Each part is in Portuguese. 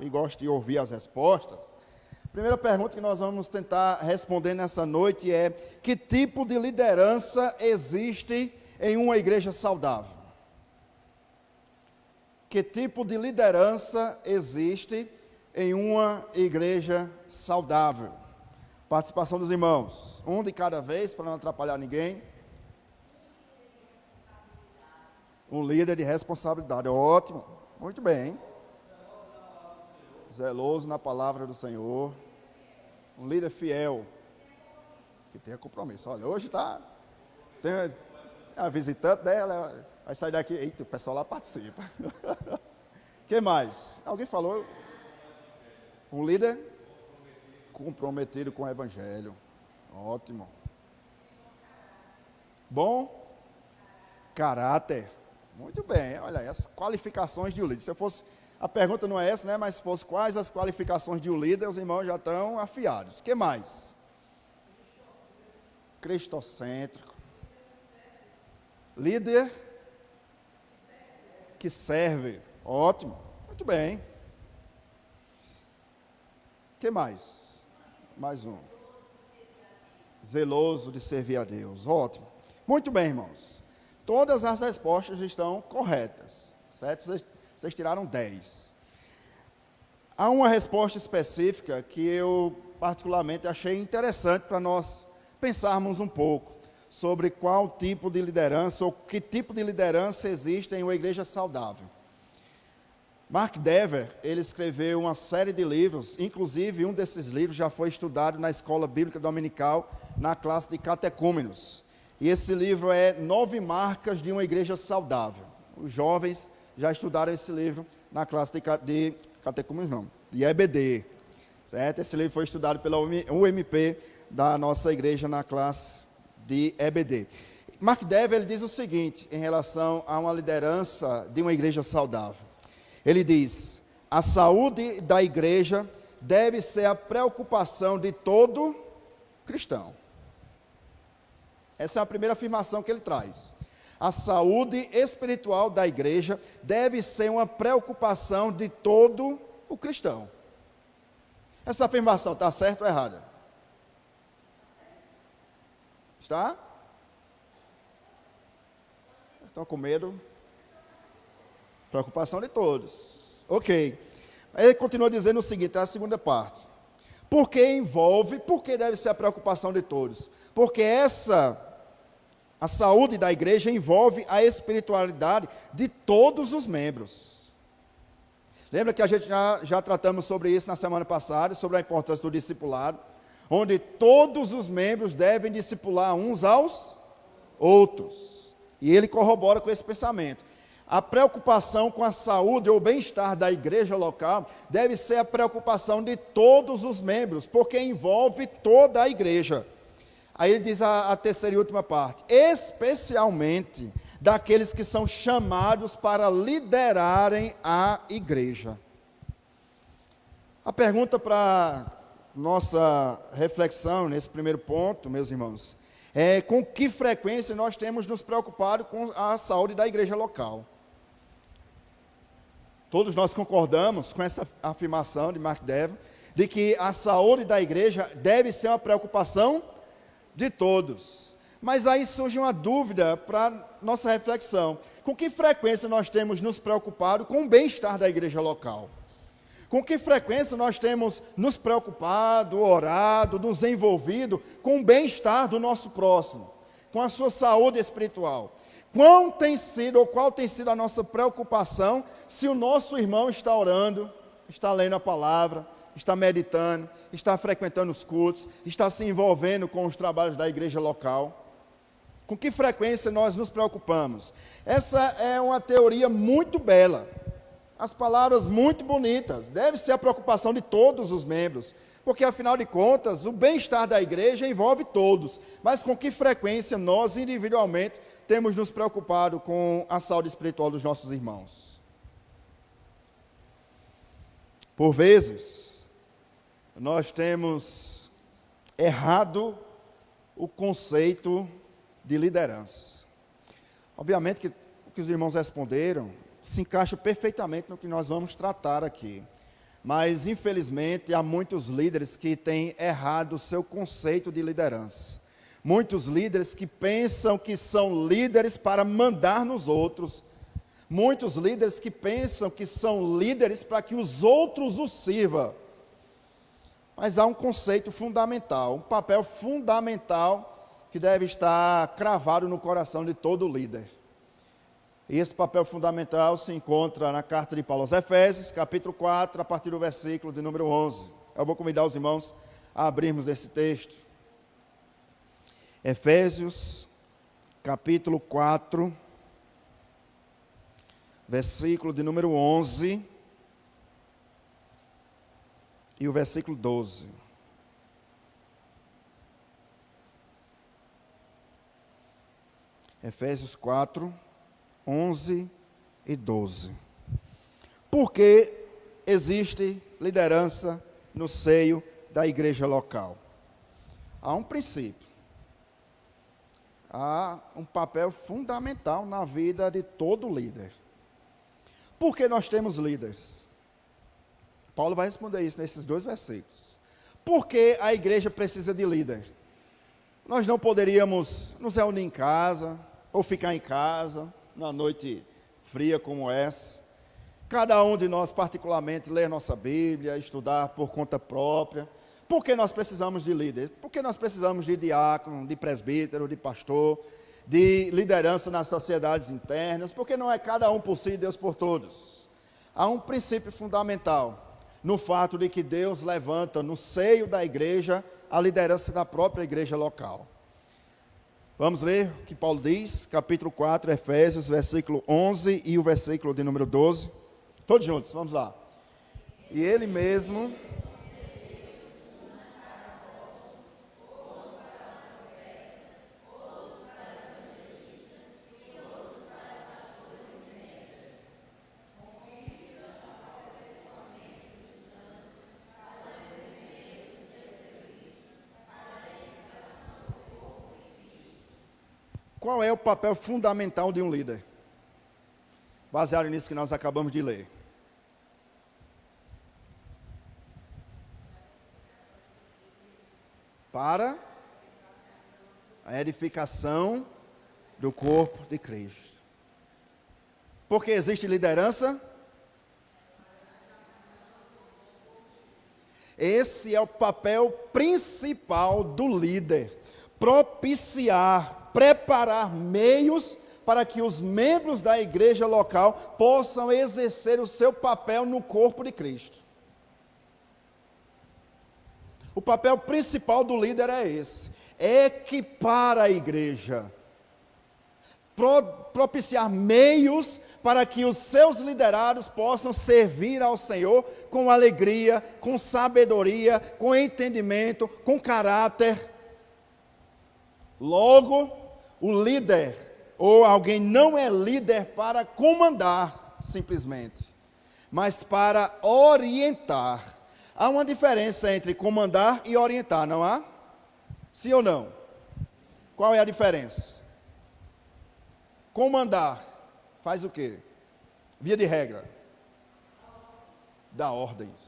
e gosto de ouvir as respostas. A primeira pergunta que nós vamos tentar responder nessa noite é: que tipo de liderança existe em uma igreja saudável? Que tipo de liderança existe em uma igreja saudável? Participação dos irmãos. Um de cada vez, para não atrapalhar ninguém. Um líder de responsabilidade. Ótimo. Muito bem. Zeloso na palavra do Senhor. Um líder fiel. Que tenha compromisso. Olha, hoje está... Tem a visitante dela, vai sair daqui. Eita, o pessoal lá participa. Que mais? Alguém falou? Um líder comprometido com o evangelho. Ótimo. Bom caráter. Muito bem. Olha aí, as qualificações de um líder. Se eu fosse, a pergunta não é essa, né? Mas se fosse quais as qualificações de um líder, os irmãos já estão afiados. Que mais? Cristocêntrico. Líder que serve. Ótimo. Muito bem. Que mais? Mais um. Zeloso de servir a Deus. Ótimo. Muito bem, irmãos. Todas as respostas estão corretas. Certo? Vocês tiraram 10. Há uma resposta específica que eu particularmente achei interessante para nós pensarmos um pouco sobre qual tipo de liderança ou que tipo de liderança existe em uma igreja saudável. Mark Dever, ele escreveu uma série de livros, inclusive um desses livros já foi estudado na escola bíblica dominical, na classe de catecúmenos. E esse livro é 9 marcas de uma igreja saudável. Os jovens já estudaram esse livro na classe de catecúmenos, não, de EBD. Certo? Esse livro foi estudado pela UMP da nossa igreja na classe de EBD. Mark Dever, ele diz o seguinte em relação a uma liderança de uma igreja saudável. Ele diz: a saúde da igreja deve ser a preocupação de todo cristão. Essa é a primeira afirmação que ele traz. A saúde espiritual da igreja deve ser uma preocupação de todo o cristão. Essa afirmação está certa ou errada? Está? Estão com medo? Preocupação de todos. Ok. Ele continua dizendo o seguinte, é a segunda parte. Por que deve ser a preocupação de todos? Porque a saúde da igreja envolve a espiritualidade de todos os membros. Lembra que a gente já tratamos sobre isso na semana passada, sobre a importância do discipulado, onde todos os membros devem discipular uns aos outros. E ele corrobora com esse pensamento. A preocupação com a saúde ou bem-estar da igreja local deve ser a preocupação de todos os membros, porque envolve toda a igreja. Aí ele diz a terceira e última parte, especialmente daqueles que são chamados para liderarem a igreja. A pergunta para nossa reflexão nesse primeiro ponto, meus irmãos, é com que frequência nós temos nos preocupado com a saúde da igreja local. Todos nós concordamos com essa afirmação de Mark Dever, de que a saúde da igreja deve ser uma preocupação de todos. Mas aí surge uma dúvida para nossa reflexão. Com que frequência nós temos nos preocupado com o bem-estar da igreja local? Com que frequência nós temos nos preocupado, orado, nos envolvido com o bem-estar do nosso próximo, com a sua saúde espiritual? Qual tem sido a nossa preocupação se o nosso irmão está orando, está lendo a palavra, está meditando, está frequentando os cultos, está se envolvendo com os trabalhos da igreja local? Com que frequência nós nos preocupamos? Essa é uma teoria muito bela, as palavras muito bonitas, deve ser a preocupação de todos os membros, porque afinal de contas, o bem-estar da igreja envolve todos, mas com que frequência nós individualmente temos nos preocupado com a saúde espiritual dos nossos irmãos? Por vezes, nós temos errado o conceito de liderança. Obviamente que o que os irmãos responderam se encaixa perfeitamente no que nós vamos tratar aqui. Mas, infelizmente, há muitos líderes que têm errado o seu conceito de liderança. Muitos líderes que pensam que são líderes para mandar nos outros. Muitos líderes que pensam que são líderes para que os outros os sirvam. Mas há um conceito fundamental, um papel fundamental que deve estar cravado no coração de todo líder. E esse papel fundamental se encontra na carta de Paulo aos Efésios, capítulo 4, a partir do versículo de número 11. Eu vou convidar os irmãos a abrirmos esse texto. Efésios, capítulo 4, versículo de número 11 e o versículo 12. Efésios 4, 11 e 12. Porque existe liderança no seio da igreja local? Há um princípio. Há um papel fundamental na vida de todo líder. Por que nós temos líderes? Paulo vai responder isso nesses 2 versículos. Por que a igreja precisa de líder? Nós não poderíamos nos reunir em casa, ou ficar em casa, numa noite fria como essa. Cada um de nós, particularmente, ler nossa Bíblia, estudar por conta própria. Por que nós precisamos de líder? Porque nós precisamos de diácono, de presbítero, de pastor, de liderança nas sociedades internas, porque não é cada um por si e Deus por todos. Há um princípio fundamental no fato de que Deus levanta no seio da igreja a liderança da própria igreja local. Vamos ler o que Paulo diz, capítulo 4, Efésios, versículo 11 e o versículo de número 12. Todos juntos, vamos lá. E ele mesmo... Qual é o papel fundamental de um líder? Baseado nisso que nós acabamos de ler. Para a edificação do corpo de Cristo. Porque existe liderança? Esse é o papel principal do líder. Propiciar, preparar meios para que os membros da igreja local possam exercer o seu papel no corpo de Cristo. O papel principal do líder é esse: equipar a igreja, propiciar meios para que os seus liderados possam servir ao Senhor com alegria, com sabedoria, com entendimento, com caráter. Logo, o líder, ou alguém não é líder para comandar, simplesmente, mas para orientar. Há uma diferença entre comandar e orientar, não há? Sim ou não? Qual é a diferença? Comandar faz o quê? Via de regra, dá ordens.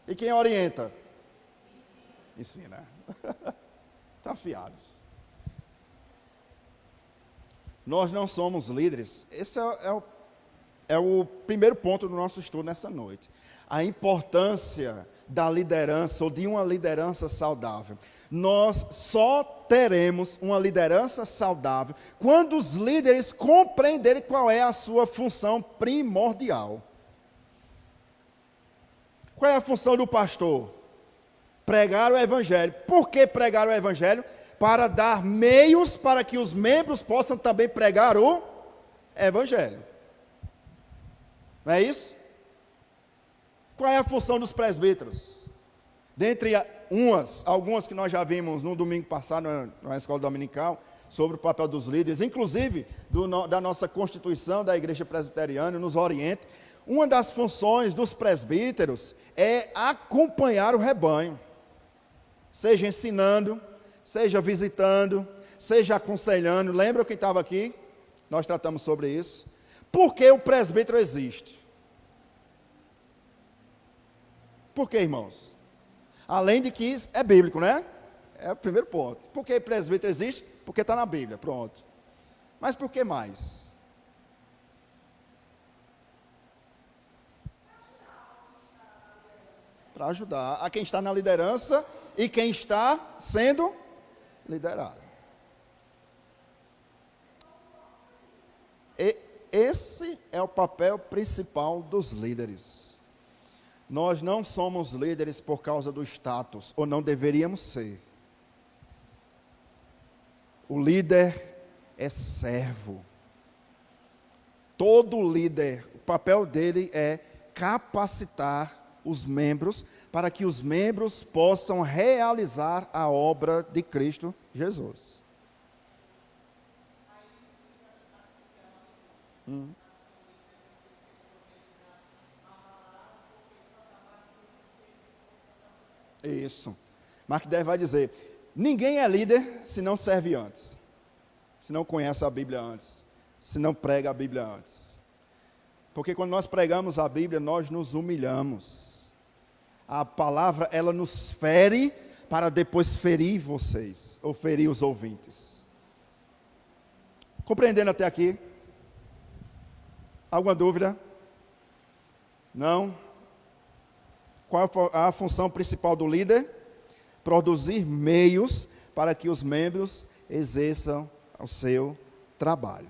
E quem orienta? Ensina. Estão afiados. Nós não somos líderes. Esse é o primeiro ponto do nosso estudo nessa noite. A importância da liderança, ou de uma liderança saudável. Nós só teremos uma liderança saudável quando os líderes compreenderem qual é a sua função primordial. Qual é a função do pastor? Pregar o evangelho. Por que pregar o evangelho? Para dar meios para que os membros possam também pregar o evangelho. Não é isso? Qual é a função dos presbíteros? Dentre algumas que nós já vimos no domingo passado na escola dominical, sobre o papel dos líderes, inclusive da nossa Constituição da Igreja Presbiteriana, nos orienta. Uma das funções dos presbíteros é acompanhar o rebanho, seja ensinando, seja visitando, seja aconselhando. Lembra quem estava aqui? Nós tratamos sobre isso. Por que o presbítero existe? Por quê, irmãos? Além de que é bíblico, né? É o primeiro ponto. Por que presbítero existe? Porque está na Bíblia, pronto. Mas por que mais? Para ajudar a quem está na liderança e quem está sendo liderado. Esse é o papel principal dos líderes. Nós não somos líderes por causa do status, ou não deveríamos ser. O líder é servo. Todo líder, o papel dele é capacitar os membros para que os membros possam realizar a obra de Cristo Jesus. Isso. Mark Dever vai dizer: ninguém é líder se não serve antes, se não conhece a Bíblia antes, se não prega a Bíblia antes. Porque quando nós pregamos a Bíblia, nós nos humilhamos. A palavra, ela nos fere para depois ferir vocês, ou ferir os ouvintes. Compreendendo até aqui? Alguma dúvida? Não? Qual a função principal do líder? Produzir meios para que os membros exerçam o seu trabalho.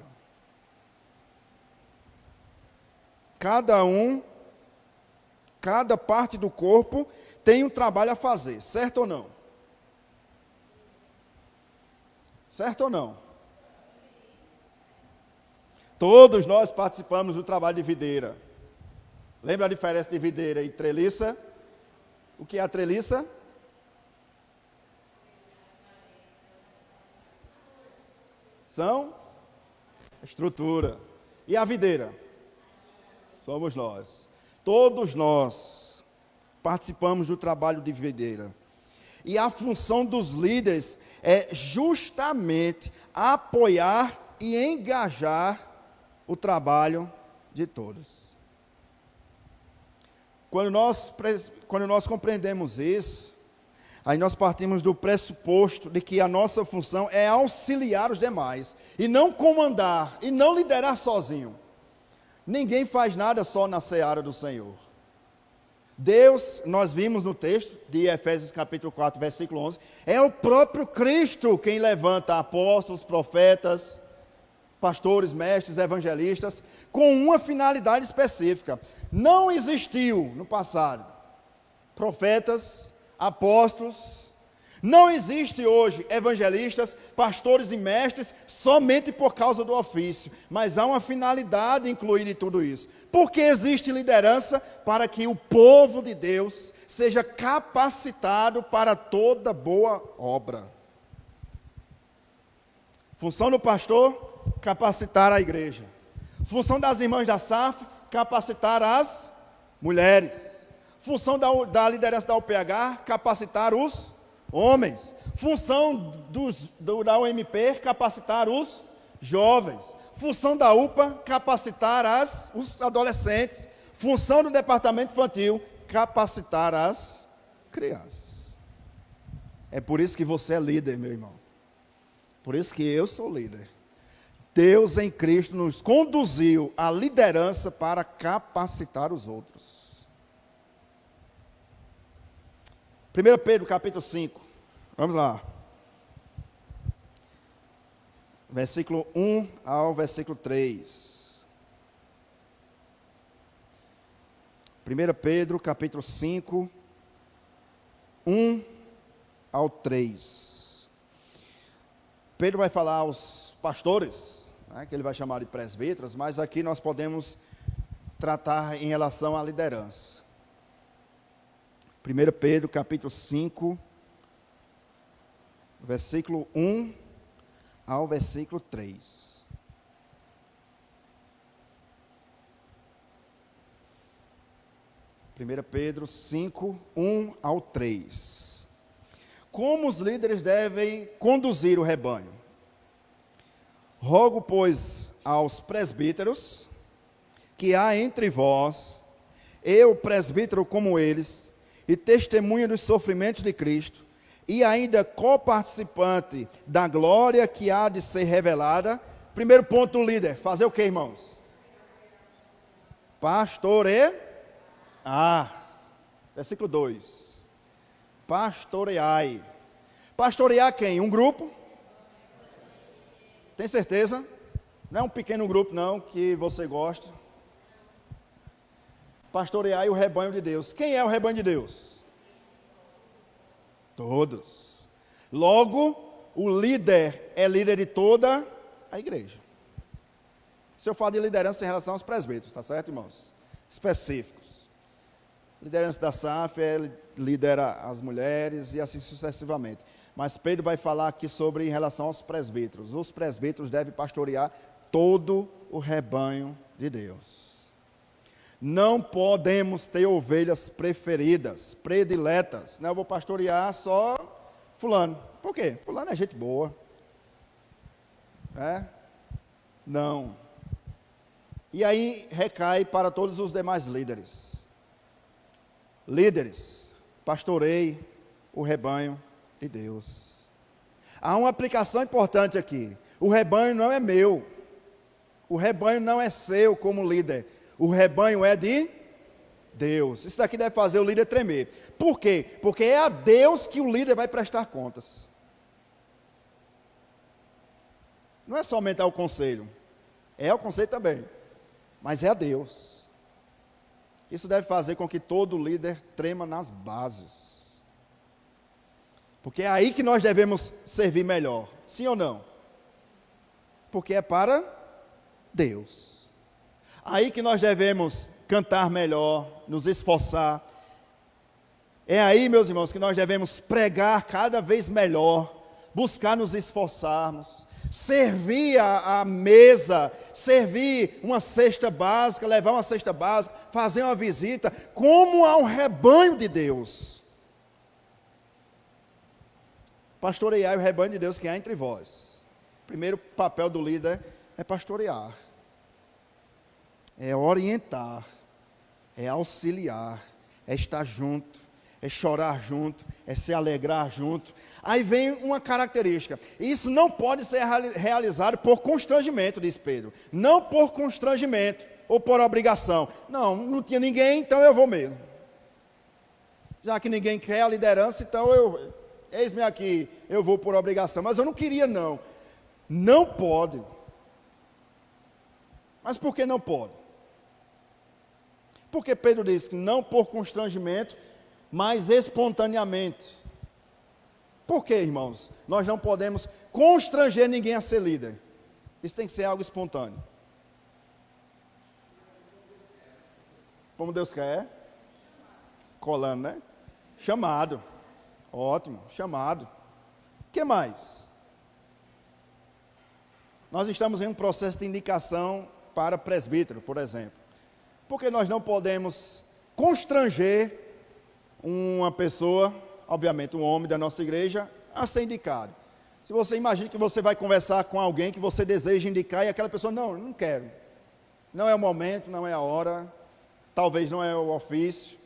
Cada parte do corpo tem um trabalho a fazer, certo ou não? Certo ou não? Todos nós participamos do trabalho de videira. Lembra a diferença de videira e treliça? O que é a treliça? São estrutura. E a videira? Somos nós. Todos nós participamos do trabalho de videira. E a função dos líderes é justamente apoiar e engajar o trabalho de todos. Quando nós compreendemos isso, aí nós partimos do pressuposto de que a nossa função é auxiliar os demais, e não comandar, e não liderar sozinho. Ninguém faz nada só na seara do Senhor. Deus, nós vimos no texto de Efésios capítulo 4, versículo 11, é o próprio Cristo quem levanta apóstolos, profetas, pastores, mestres, evangelistas, com uma finalidade específica. Não existiu no passado profetas, apóstolos, não existe hoje evangelistas, pastores e mestres somente por causa do ofício, mas há uma finalidade incluída em tudo isso. Porque existe liderança para que o povo de Deus seja capacitado para toda boa obra. Função do pastor, capacitar a igreja. Função das irmãs da SAF, capacitar as mulheres. Função da liderança da UPH, capacitar os homens. Função da UMP, capacitar os jovens. Função da UPA, capacitar os adolescentes. Função do departamento infantil, capacitar as crianças. É por isso que você é líder, meu irmão. Por isso que eu sou líder. Deus em Cristo nos conduziu à liderança para capacitar os outros. 1 Pedro capítulo 5, vamos lá. Versículo 1 ao versículo 3. 1 Pedro capítulo 5, 1 ao 3. Pedro vai falar aos pastores, né, que ele vai chamar de presbíteros, mas aqui nós podemos tratar em relação à liderança. 1 Pedro capítulo 5, versículo 1 ao versículo 3. Primeira Pedro 5, 1 ao 3. Como os líderes devem conduzir o rebanho? Rogo, pois, aos presbíteros, que há entre vós, eu, presbítero como eles, e testemunha dos sofrimentos de Cristo, e ainda coparticipante da glória que há de ser revelada. Primeiro ponto do líder, fazer o que, irmãos? Pastorear. Versículo 2. Pastoreai. Pastorear quem? Um grupo? Tem certeza? Não é um pequeno grupo não, que você gosta. Pastoreai o rebanho de Deus. Quem é o rebanho de Deus? Todos. Logo, o líder é líder de toda a igreja. Se eu falar de liderança em relação aos presbíteros, tá certo, irmãos? Específicos. Liderança da SAF lidera as mulheres e assim sucessivamente. Mas Pedro vai falar aqui sobre em relação aos presbíteros. Os presbíteros devem pastorear todo o rebanho de Deus. Não podemos ter ovelhas preferidas, prediletas. Não, eu vou pastorear só fulano. Por quê? Fulano é gente boa. Não. E aí recai para todos os demais líderes. Líderes, pastorei o rebanho de Deus. Há uma aplicação importante aqui. O rebanho não é meu. O rebanho não é seu como líder. O rebanho é de Deus. Isso daqui deve fazer o líder tremer. Por quê? Porque é a Deus que o líder vai prestar contas. Não é somente ao conselho. É ao conselho também. Mas é a Deus. Isso deve fazer com que todo líder trema nas bases. Porque é aí que nós devemos servir melhor. Sim ou não? Porque é para Deus. Aí que nós devemos cantar melhor, nos esforçar. É aí, meus irmãos, que nós devemos pregar cada vez melhor, buscar nos esforçarmos, servir a mesa, servir uma cesta básica, levar uma cesta básica, fazer uma visita, como ao rebanho de Deus. Pastorear o rebanho de Deus que há entre vós. O primeiro papel do líder é pastorear. É orientar, é auxiliar, é estar junto, é chorar junto, é se alegrar junto. Aí vem uma característica, isso não pode ser realizado por constrangimento, diz Pedro, não por constrangimento ou por obrigação. Não tinha ninguém, então eu vou mesmo. Já que ninguém quer a liderança, então eis-me aqui, eu vou por obrigação, mas eu não queria não. Não pode. Mas por que não pode? Porque Pedro diz que não por constrangimento, mas espontaneamente. Por quê, irmãos? Nós não podemos constranger ninguém a ser líder. Isso tem que ser algo espontâneo. Como Deus quer. Colando, né? Chamado. Ótimo, chamado. O que mais? Nós estamos em um processo de indicação para presbítero, por exemplo. Porque nós não podemos constranger uma pessoa, obviamente um homem da nossa igreja, a ser indicado. Se você imagina que você vai conversar com alguém que você deseja indicar e aquela pessoa, não quero. Não é o momento, não é a hora, talvez não é o ofício,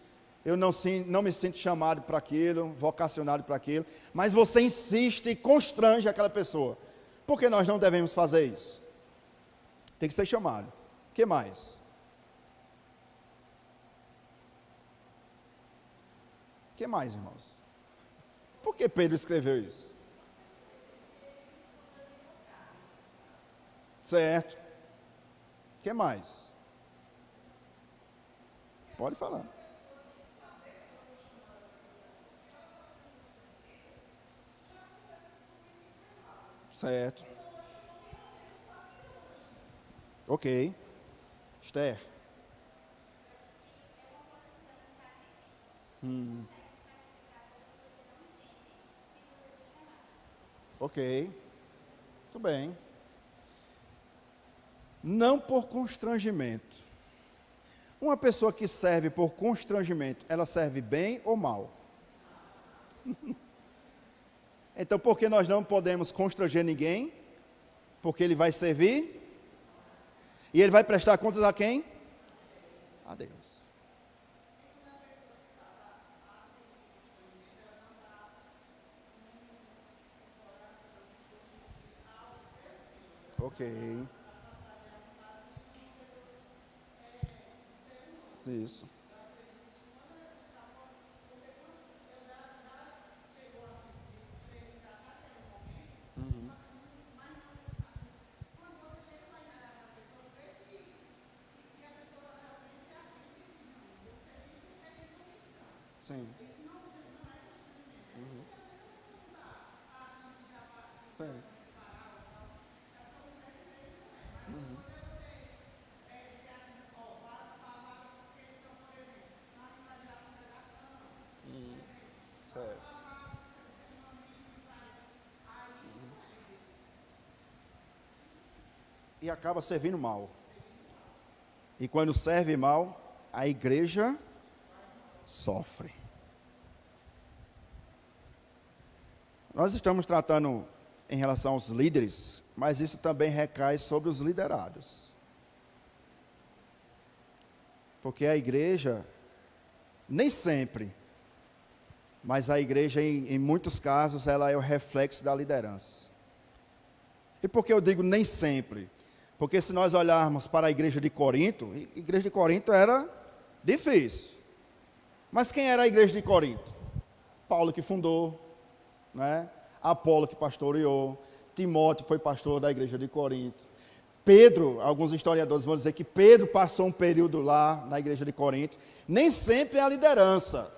eu não me sinto chamado para aquilo, vocacionado para aquilo, mas você insiste e constrange aquela pessoa. Por que nós não devemos fazer isso? Tem que ser chamado. O que mais? O que mais, irmãos? Por que Pedro escreveu isso? Certo. O que mais? Pode falar. Certo. Ok. Esther. Ok. Muito bem. Não por constrangimento. Uma pessoa que serve por constrangimento, ela serve bem ou mal? Então, por que nós não podemos constranger ninguém? Porque ele vai servir. E ele vai prestar contas a quem? A Deus. Ok. Isso. Sim. Sim. Certo. E acaba servindo mal. E quando serve mal, a igreja sofre. Nós estamos tratando em relação aos líderes, mas isso também recai sobre os liderados. Porque a igreja, nem sempre, mas a igreja, em muitos casos, ela é o reflexo da liderança. E por que eu digo nem sempre? Porque se nós olharmos para a igreja de Corinto, a igreja de Corinto era difícil. Mas quem era a igreja de Corinto? Paulo que fundou, né? Apolo que pastoreou, Timóteo foi pastor da igreja de Corinto. Pedro, alguns historiadores vão dizer que Pedro passou um período lá na igreja de Corinto. Nem sempre é a liderança,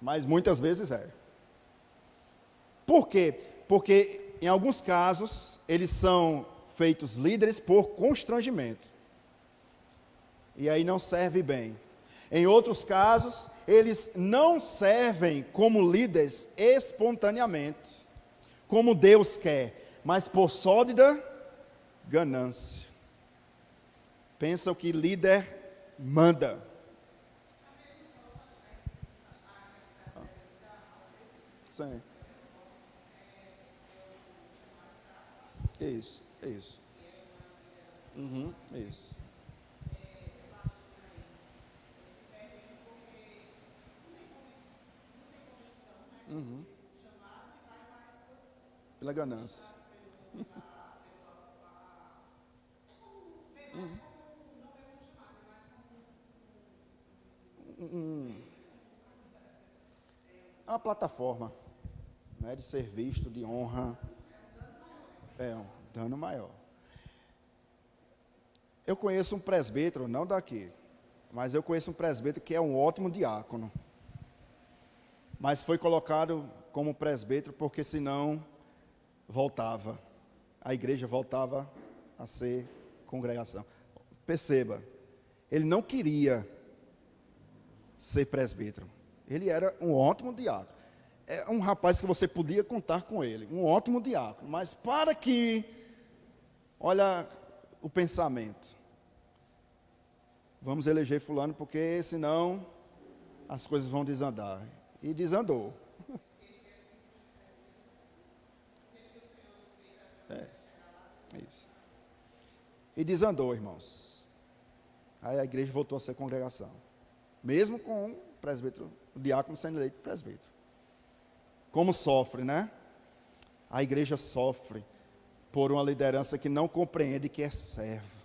mas muitas vezes é. Por quê? Porque em alguns casos eles são feitos líderes por constrangimento. E aí não serve bem. Em outros casos, eles não servem como líderes espontaneamente, como Deus quer, mas por sórdida ganância. Pensam que líder manda. Sim. Isso, isso. Isso. Pela ganância. É uma plataforma, né, de ser visto, de honra. É um dano maior. Eu conheço um presbítero, não daqui, mas eu conheço um presbítero que é um ótimo diácono. Mas foi colocado como presbítero porque senão voltava. A igreja voltava a ser congregação. Perceba, ele não queria ser presbítero. Ele era um ótimo diácono. É um rapaz que você podia contar com ele, um ótimo diácono. Mas para que, olha o pensamento. Vamos eleger fulano porque senão as coisas vão desandar. E desandou. É isso. E desandou, irmãos. Aí a igreja voltou a ser congregação. Mesmo com o presbítero, o diácono sendo eleito presbítero. Como sofre, né? A igreja sofre por uma liderança que não compreende que é servo.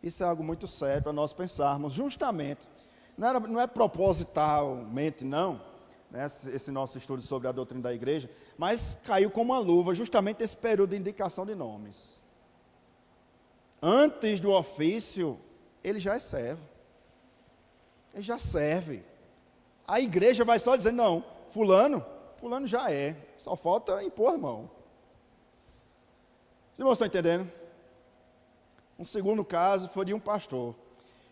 Isso é algo muito sério para nós pensarmos, justamente. Não é propositalmente, não, né, esse nosso estudo sobre a doutrina da igreja, mas caiu como uma luva, justamente esse período de indicação de nomes. Antes do ofício, ele já é servo. Ele já serve. A igreja vai só dizer, não, fulano já é, só falta impor a mão. Vocês estão entendendo? Um segundo caso foi de um pastor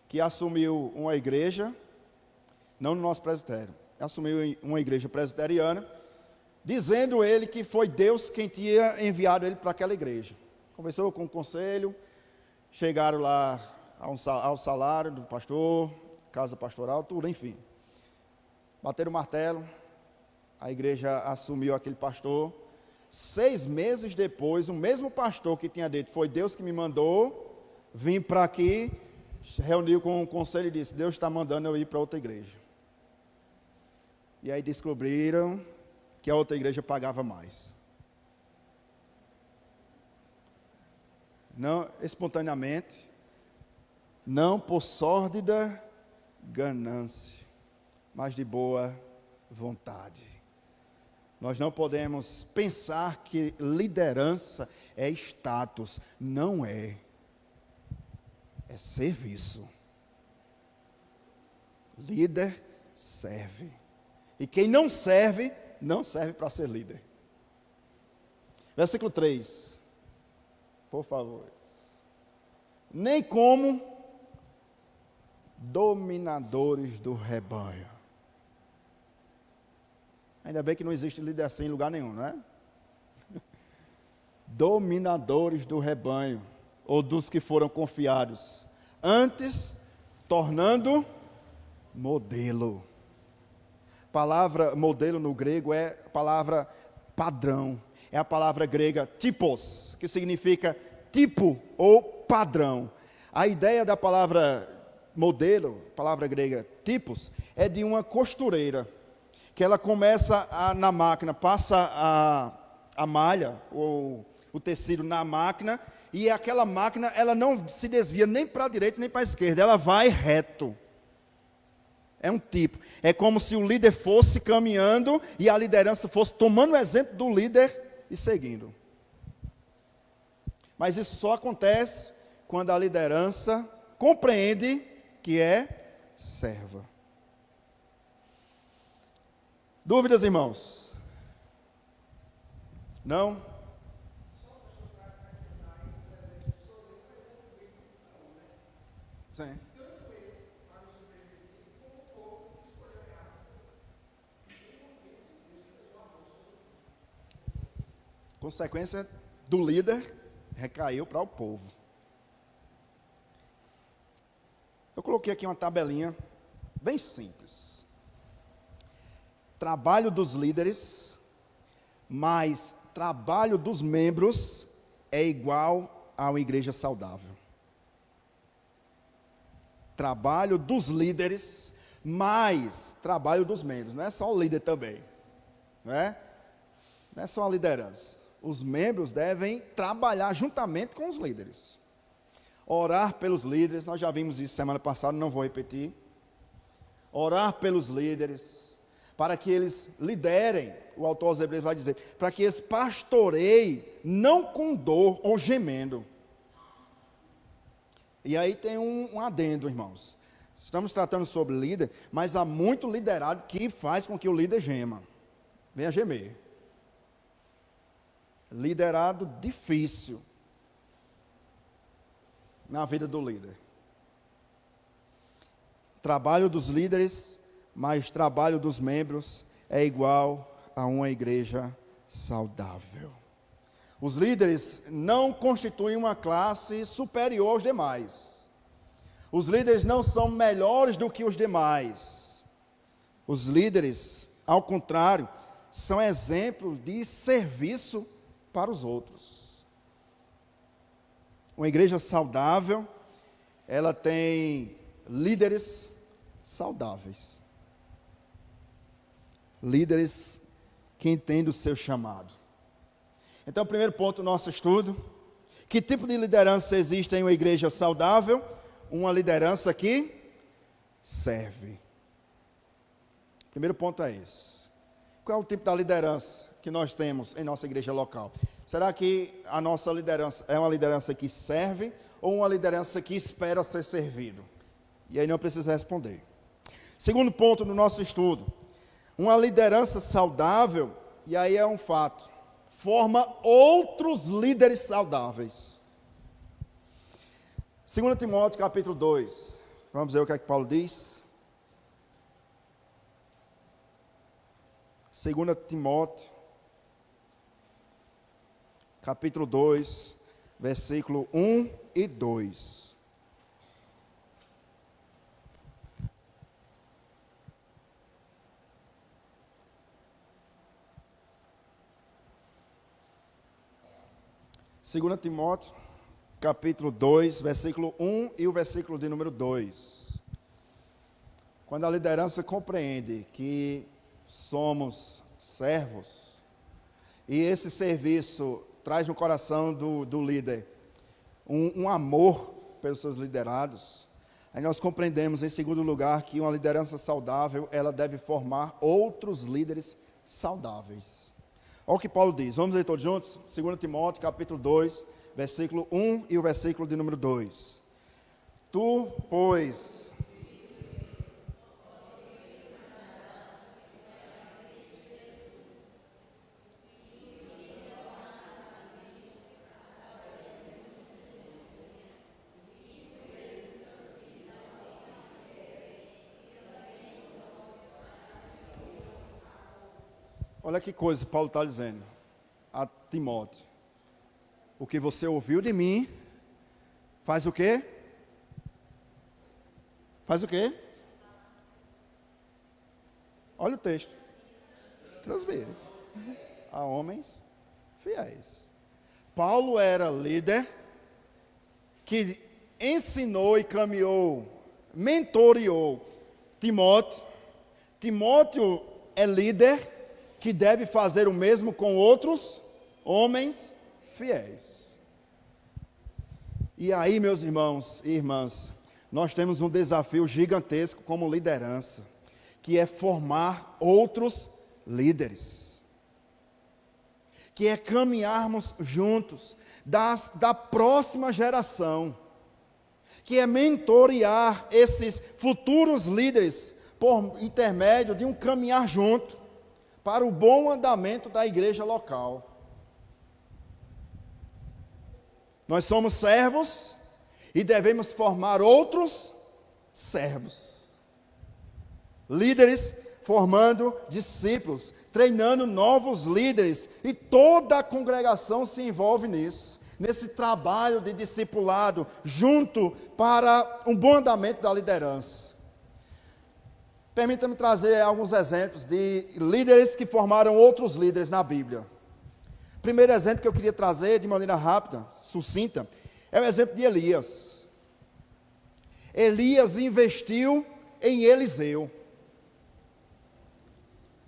que assumiu uma igreja, não no nosso presbitério, assumiu uma igreja presbiteriana, dizendo ele que foi Deus quem tinha enviado ele para aquela igreja. Conversou com o conselho, chegaram lá ao salário do pastor, casa pastoral, tudo, enfim. Bateram o martelo, a igreja assumiu aquele pastor. 6 meses depois, o mesmo pastor que tinha dito, foi Deus que me mandou, vim para aqui, reuniu com o conselho e disse, Deus está mandando eu ir para outra igreja. E aí descobriram que a outra igreja pagava mais. não espontaneamente, não por sórdida ganância, mas de boa vontade. Nós não podemos pensar que liderança é status. Não é. É serviço. Líder serve. E quem não serve para ser líder. Versículo 3. Por favor. Nem como dominadores do rebanho. Ainda bem que não existe líder assim em lugar nenhum, não é? Dominadores do rebanho, ou dos que foram confiados. Antes, tornando modelo. Palavra modelo no grego é a palavra padrão. É a palavra grega typos, que significa tipo ou padrão. A ideia da palavra modelo, palavra grega typos, é de uma costureira, que ela começa na máquina, passa a malha, ou o tecido na máquina, e aquela máquina, ela não se desvia nem para a direita nem para a esquerda, ela vai reto. É um tipo. É como se o líder fosse caminhando e a liderança fosse tomando o exemplo do líder e seguindo. Mas isso só acontece quando a liderança compreende que é serva. Dúvidas, irmãos? Não? Sim. Consequência do líder recaiu para o povo. Eu coloquei aqui uma tabelinha bem simples. Trabalho dos líderes mais trabalho dos membros é igual a uma igreja saudável. Trabalho dos líderes mais trabalho dos membros. Não é só o líder também. Não é só a liderança. Os membros devem trabalhar juntamente com os líderes. Orar pelos líderes, nós já vimos isso semana passada, não vou repetir. Orar pelos líderes, para que eles liderem, o autor aos Hebreus vai dizer, para que eles pastoreiem, não com dor ou gemendo. E aí tem um adendo, irmãos. Estamos tratando sobre líder, mas há muito liderado que faz com que o líder gema. Venha gemer. Liderado difícil na vida do líder. Trabalho dos líderes, mais trabalho dos membros é igual a uma igreja saudável. Os líderes não constituem uma classe superior aos demais. Os líderes não são melhores do que os demais. Os líderes, ao contrário, são exemplos de serviço para os outros. Uma igreja saudável, ela tem líderes saudáveis. Líderes que entendem o seu chamado. Então, o primeiro ponto do nosso estudo: que tipo de liderança existe em uma igreja saudável? Uma liderança que serve. O primeiro ponto é esse. Qual é o tipo da liderança que nós temos em nossa igreja local? Será que a nossa liderança é uma liderança que serve ou uma liderança que espera ser servido? E aí não precisa responder. Segundo ponto do nosso estudo: uma liderança saudável, e aí é um fato, forma outros líderes saudáveis. 2 Timóteo capítulo 2, vamos ver o que é que Paulo diz. 2 Timóteo capítulo 2, versículo 1 e 2. Segunda Timóteo, capítulo 2, versículo 1 e o versículo de número 2. Quando a liderança compreende que somos servos, e esse serviço traz no coração do líder um amor pelos seus liderados, aí nós compreendemos, em segundo lugar, que uma liderança saudável, ela deve formar outros líderes saudáveis. Olha o que Paulo diz, vamos ler todos juntos? 2 Timóteo, capítulo 2, versículo 1 e o versículo de número 2. Tu, pois... Olha que coisa Paulo está dizendo a Timóteo. O que você ouviu de mim, faz o quê? Faz o quê? Olha o texto. Transmite a homens fiéis. Paulo era líder que ensinou e caminhou, mentoreou Timóteo. Timóteo é líder que deve fazer o mesmo com outros homens fiéis. E aí, meus irmãos e irmãs, nós temos um desafio gigantesco como liderança, que é formar outros líderes, que é caminharmos juntos da próxima geração, que é mentorear esses futuros líderes por intermédio de um caminhar junto, para o bom andamento da igreja local. Nós somos servos e devemos formar outros servos. Líderes formando discípulos, treinando novos líderes, e toda a congregação se envolve nisso, nesse trabalho de discipulado, junto para um bom andamento da liderança. Permita-me trazer alguns exemplos de líderes que formaram outros líderes na Bíblia. O primeiro exemplo que eu queria trazer de maneira rápida, sucinta, é o exemplo de Elias. Elias investiu em Eliseu.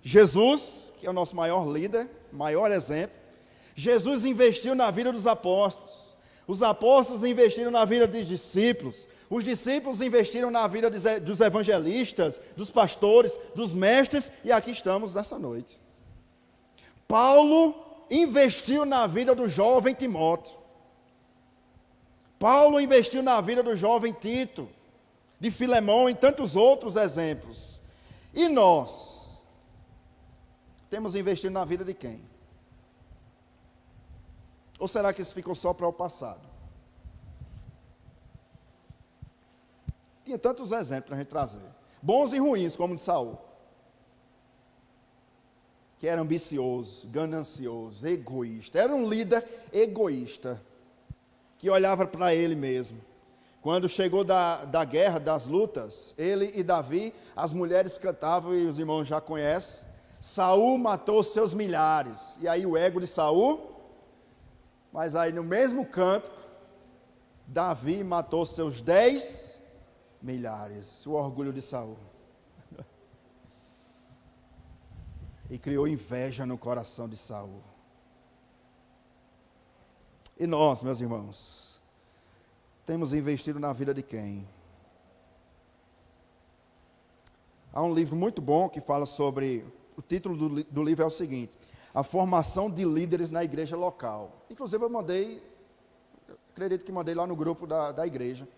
Jesus, que é o nosso maior líder, maior exemplo, Jesus investiu na vida dos apóstolos. Os apóstolos investiram na vida dos discípulos. Os discípulos investiram na vida dos evangelistas, dos pastores, dos mestres, e aqui estamos nessa noite. Paulo investiu na vida do jovem Timóteo. Paulo investiu na vida do jovem Tito, de Filemão e tantos outros exemplos. E nós temos investido na vida de quem? Ou será que isso ficou só para o passado? Tinha tantos exemplos para a gente trazer. Bons e ruins, como de Saul. Que era ambicioso, ganancioso, egoísta. Era um líder egoísta, que olhava para ele mesmo. Quando chegou da guerra, das lutas, ele e Davi, as mulheres cantavam, e os irmãos já conhecem. Saul matou seus milhares. E aí o ego de Saul... Mas aí no mesmo canto, Davi matou seus 10 milhares. O orgulho de Saul. E criou inveja no coração de Saul. E nós, meus irmãos, temos investido na vida de quem? Há um livro muito bom que fala sobre... O título do livro é o seguinte: a formação de líderes na igreja local. Inclusive acredito que mandei lá no grupo da igreja.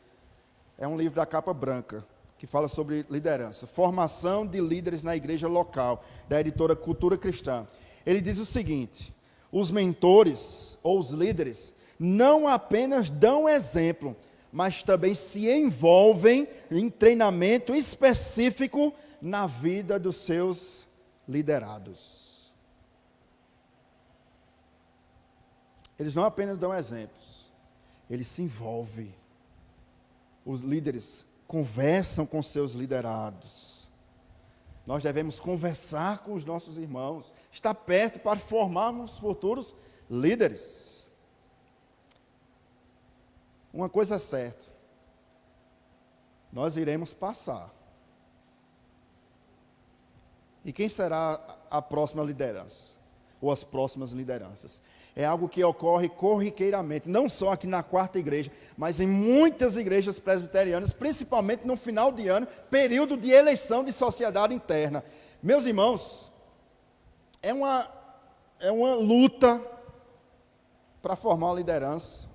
É um livro da capa branca, que fala sobre liderança. Formação de líderes na igreja local, da editora Cultura Cristã. Ele diz o seguinte: os mentores, ou os líderes, não apenas dão exemplo, mas também se envolvem em treinamento específico na vida dos seus liderados. Eles não apenas dão exemplos, eles se envolvem. Os líderes conversam com seus liderados. Nós devemos conversar com os nossos irmãos, estar perto para formarmos futuros líderes. Uma coisa é certa, nós iremos passar. E quem será a próxima liderança? ou as próximas lideranças. É algo que ocorre corriqueiramente, não só aqui na quarta igreja, mas em muitas igrejas presbiterianas, principalmente no final de ano, período de eleição de sociedade interna. Meus irmãos, é uma luta para formar uma liderança.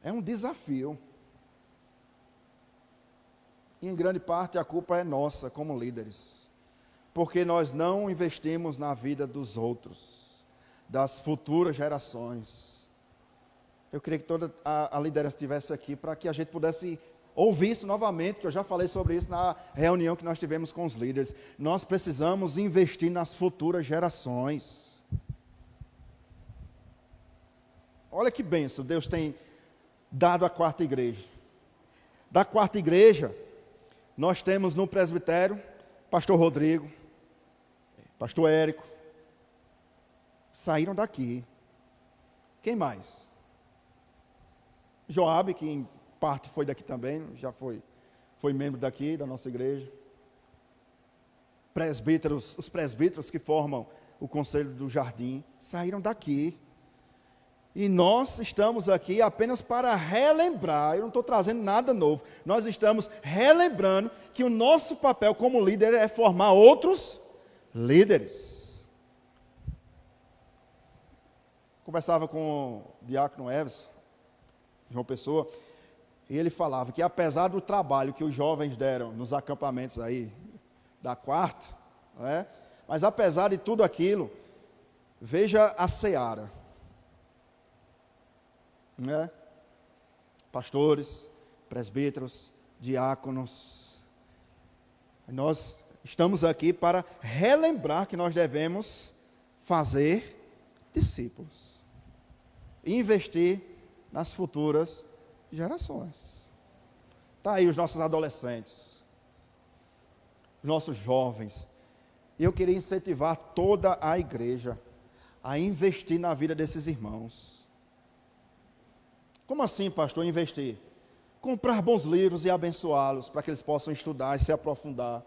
É um desafio. E em grande parte a culpa é nossa como líderes, porque nós não investimos na vida dos outros, das futuras gerações. Eu queria que toda a liderança estivesse aqui para que a gente pudesse ouvir isso novamente, que eu já falei sobre isso na reunião que nós tivemos com os líderes. Nós precisamos investir nas futuras gerações. Olha que bênção Deus tem dado à quarta igreja. Da quarta igreja, nós temos no presbitério, pastor Rodrigo, pastor Érico, saíram daqui. Quem mais? Joabe, que em parte foi daqui também, já foi membro daqui, da nossa igreja. Presbíteros, os presbíteros que formam o Conselho do Jardim, saíram daqui. E nós estamos aqui apenas para relembrar, eu não estou trazendo nada novo, nós estamos relembrando que o nosso papel como líder é formar outros líderes. Conversava com o diácono Everson, João Pessoa, e ele falava que apesar do trabalho que os jovens deram nos acampamentos aí da quarta, né, mas apesar de tudo aquilo, veja a seara. Né? Pastores, presbíteros, diáconos. Nós estamos aqui para relembrar que nós devemos fazer discípulos e investir nas futuras gerações. Está aí os nossos adolescentes, os nossos jovens. E eu queria incentivar toda a igreja a investir na vida desses irmãos. Como assim, pastor, investir? Comprar bons livros e abençoá-los para que eles possam estudar e se aprofundar.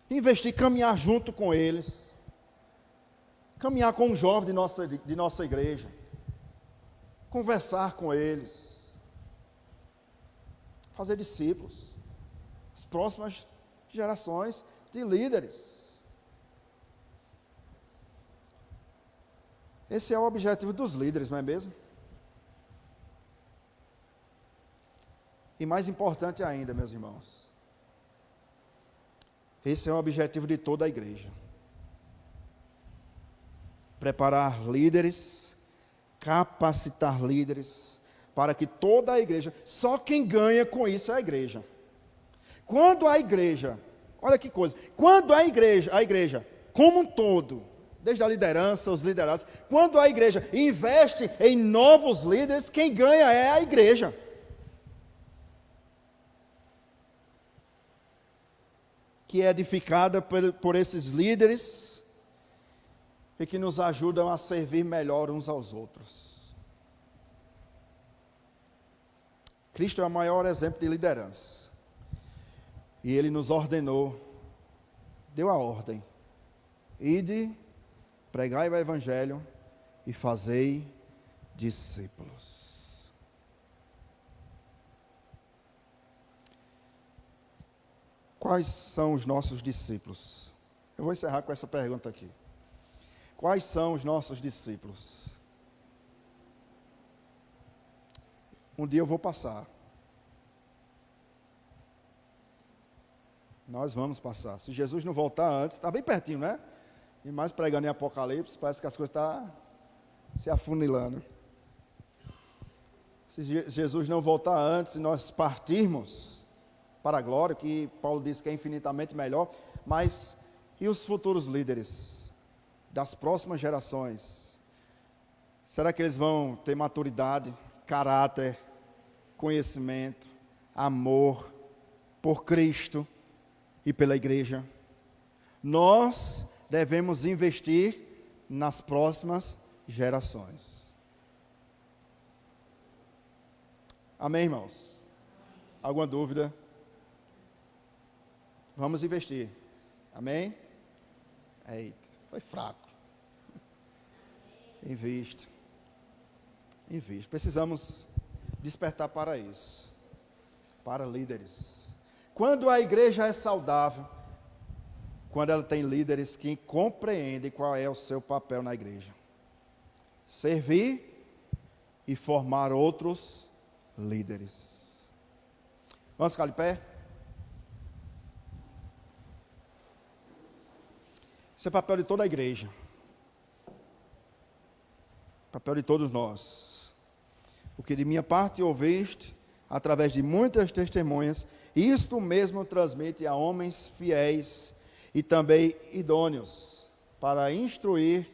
Investir, caminhar junto com eles. Caminhar com um jovem de nossa igreja. Conversar com eles. Fazer discípulos. As próximas gerações de líderes. Esse é o objetivo dos líderes, não é mesmo? E mais importante ainda, meus irmãos, esse é o objetivo de toda a igreja. Preparar líderes, capacitar líderes, para que toda a igreja, só quem ganha com isso é a igreja. Quando a igreja, olha que coisa, quando a igreja como um todo, desde a liderança, os liderados, quando a igreja investe em novos líderes, quem ganha é a igreja. Que é edificada por esses líderes e que nos ajudam a servir melhor uns aos outros. Cristo é o maior exemplo de liderança. E Ele nos ordenou, deu a ordem: ide, pregai o Evangelho e fazei discípulos. Quais são os nossos discípulos? Eu vou encerrar com essa pergunta aqui. Quais são os nossos discípulos? Um dia eu vou passar. Nós vamos passar. Se Jesus não voltar antes, está bem pertinho, né? E mais pregando em Apocalipse, parece que as coisas estão se afunilando. Se Jesus não voltar antes e nós partirmos para a glória, que Paulo diz que é infinitamente melhor, mas e os futuros líderes das próximas gerações? Será que eles vão ter maturidade, caráter, conhecimento, amor por Cristo e pela igreja? Nós devemos investir nas próximas gerações. Amém, irmãos? Alguma dúvida? vamos investir. Amém? Eita, foi fraco. Invista. Invista. Precisamos despertar para isso. Para líderes. Quando a igreja é saudável, quando ela tem líderes que compreendem qual é o seu papel na igreja. Servir e formar outros líderes. Vamos ficar de pé? Esse é o papel de toda a igreja. Papel de todos nós. O que de minha parte ouviste, através de muitas testemunhas, isto mesmo transmite a homens fiéis e também idôneos, para instruir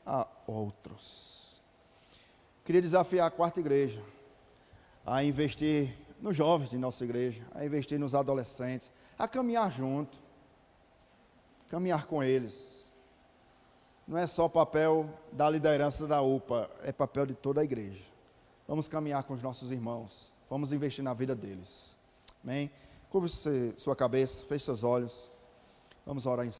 a outros. Queria desafiar a quarta igreja a investir nos jovens de nossa igreja, a investir nos adolescentes, a caminhar junto, caminhar com eles. Não é só papel da liderança da UPA, é papel de toda a igreja. Vamos caminhar com os nossos irmãos, vamos investir na vida deles. Amém? Curve sua cabeça, feche seus olhos, vamos orar em